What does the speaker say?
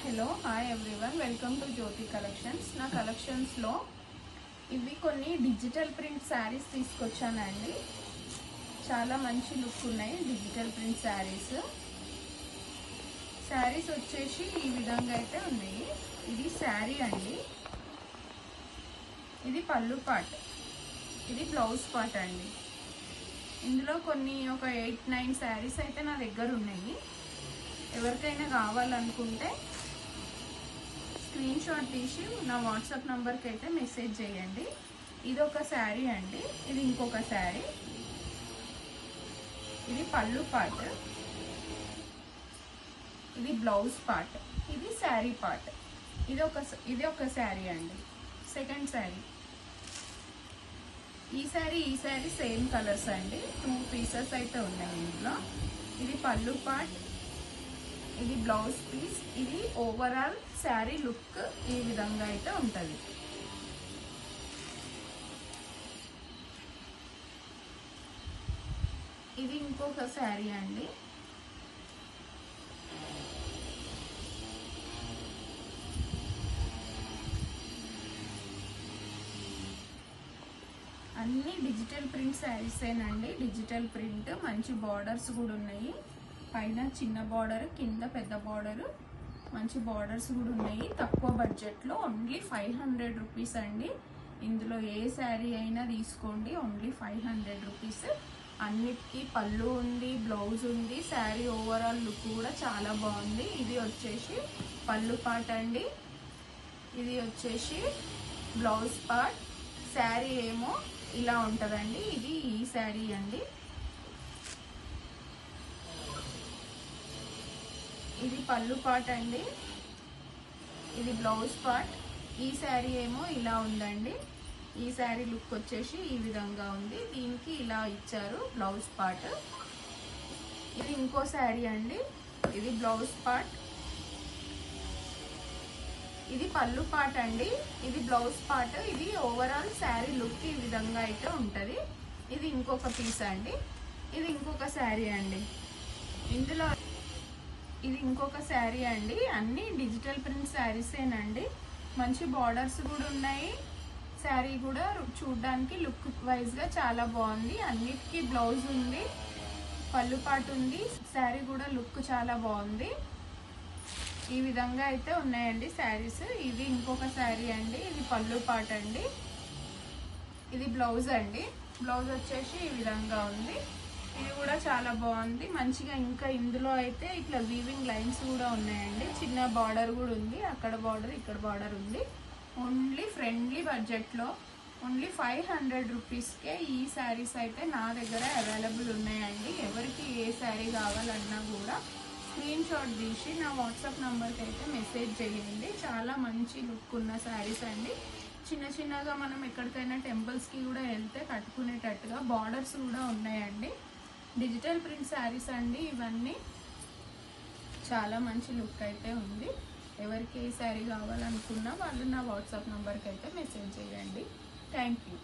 Hello hi everyone, welcome to Jyothi collections. నా కలెక్షన్స్లో ఇవి కొన్ని డిజిటల్ ప్రింట్ శారీస్ తీసుకొచ్చానండి. చాలా మంచి లుక్ ఉన్నాయి డిజిటల్ ప్రింట్ శారీస్. శారీస్ వచ్చేసి ఈ విధంగా అయితే ఉన్నాయి. ఇది శారీ అండి, ఇది పళ్ళు పార్ట్, ఇది బ్లౌజ్ పార్ట్ అండి. ఇందులో కొన్ని ఒక 8-9 శారీస్ అయితే నా దగ్గర ఉన్నాయి. ఎవరికైనా కావాలనుకుంటే స్క్రీన్ షాట్ తీసి నా వాట్సాప్ నంబర్కి అయితే మెసేజ్ చేయండి. ఇది ఒక శారీ అండి, ఇది ఇంకొక శారీ. ఇది పళ్ళు పార్ట్, ఇది బ్లౌజ్ పార్ట్, ఇది శారీ పార్ట్. ఇది ఒక శారీ అండి, సెకండ్ శారీ. ఈ శారీ సేమ్ కలర్స్ అండి, 2 పీసెస్ అయితే ఉన్నాయి ఇందులో. ఇది పళ్ళు పార్ట్, ఇది బ్లౌజ్ పీస్. ఇది ఓవరాల్ శారీ లుక్ ఈ విధంగా అయితే ఉంటుంది. ఇది ఇంకొక శారీ అండి. అన్ని డిజిటల్ ప్రింట్ శారీసేనండి. డిజిటల్ ప్రింట్, మంచి బార్డర్స్ కూడా ఉన్నాయి. పైన చిన్న బార్డర్, కింద పెద్ద బార్డర్, మంచి బార్డర్స్ కూడా ఉన్నాయి. తక్కువ బడ్జెట్లో ఓన్లీ 500 రూపీస్ అండి. ఇందులో ఏ శారీ అయినా తీసుకోండి, ఓన్లీ 500 రూపీస్. అన్నిటికీ పళ్ళు ఉంది, బ్లౌజ్ ఉంది. శారీ ఓవరాల్ లుక్ కూడా చాలా బాగుంది. ఇది వచ్చేసి పళ్ళు పార్ట్ అండి, ఇది వచ్చేసి బ్లౌజ్ పార్ట్. శారీ ఏమో ఇలా ఉంటుందండి. ఇది ఈ శారీ అండి. ఇది పళ్ళు పార్ట్ అండి, ఇది బ్లౌజ్ పార్ట్. ఈ శారీ ఏమో ఇలా ఉందండి. ఈ శారీ లుక్ వచ్చేసి ఈ విధంగా ఉంది. దీనికి ఇలా ఇచ్చారు బ్లౌజ్ పార్ట్. ఇది ఇంకో శారీ అండి, ఇది బ్లౌజ్ పార్ట్, ఇది పళ్ళు పార్ట్ అండి, ఇది బ్లౌజ్ పార్ట్. ఇది ఓవరాల్ శారీ లుక్ ఈ విధంగా అయితే ఉంటుంది. ఇది ఇంకొక పీస్ అండి, ఇది ఇంకొక శారీ అండి. ఇందులో ఇది ఇంకొక శారీ అండి. అన్ని డిజిటల్ ప్రింట్ శారీసేనండి. మంచి బార్డర్స్ కూడా ఉన్నాయి. శారీ కూడా చూడడానికి లుక్ వైజ్గా చాలా బాగుంది. అన్నిటికీ బ్లౌజ్ ఉంది, పళ్ళు పాటు ఉంది. శారీ కూడా లుక్ చాలా బాగుంది. ఈ విధంగా అయితే ఉన్నాయండి శారీస్. ఇది ఇంకొక శారీ అండి, ఇది పళ్ళు పాటు అండి, ఇది బ్లౌజ్ అండి. బ్లౌజ్ వచ్చేసి ఈ విధంగా ఉంది. ఇది కూడా చాలా బాగుంది మంచిగా. ఇంకా ఇందులో అయితే ఇట్లా వీవింగ్ లైన్స్ కూడా ఉన్నాయండి. చిన్న బార్డర్ కూడా ఉంది, అక్కడ బార్డర్ ఇక్కడ బార్డర్ ఉంది. ఓన్లీ ఫ్రెండ్లీ బడ్జెట్లో ఓన్లీ 500 రూపీస్కే ఈ శారీస్ అయితే నా దగ్గర అవైలబుల్ ఉన్నాయండి. ఎవరికి ఏ శారీ కావాలన్నా కూడా స్క్రీన్ షాట్ తీసి నా వాట్సాప్ నెంబర్కి అయితే మెసేజ్ చేయండి. చాలా మంచి లుక్ ఉన్న శారీస్ అండి. చిన్న చిన్నగా మనం ఎక్కడికైనా టెంపుల్స్కి కూడా వెళ్తే కట్టుకునేటట్టుగా బార్డర్స్ కూడా ఉన్నాయండి. డిజిటల్ ప్రింట్ శారీస్ అండి ఇవన్నీ. చాలా మంచి లుక్ అయితే ఉంది. ఎవరికి ఏ శారీ కావాలనుకున్నా వాళ్ళు నా వాట్సాప్ నెంబర్కి అయితే మెసేజ్ చేయండి. Thank you.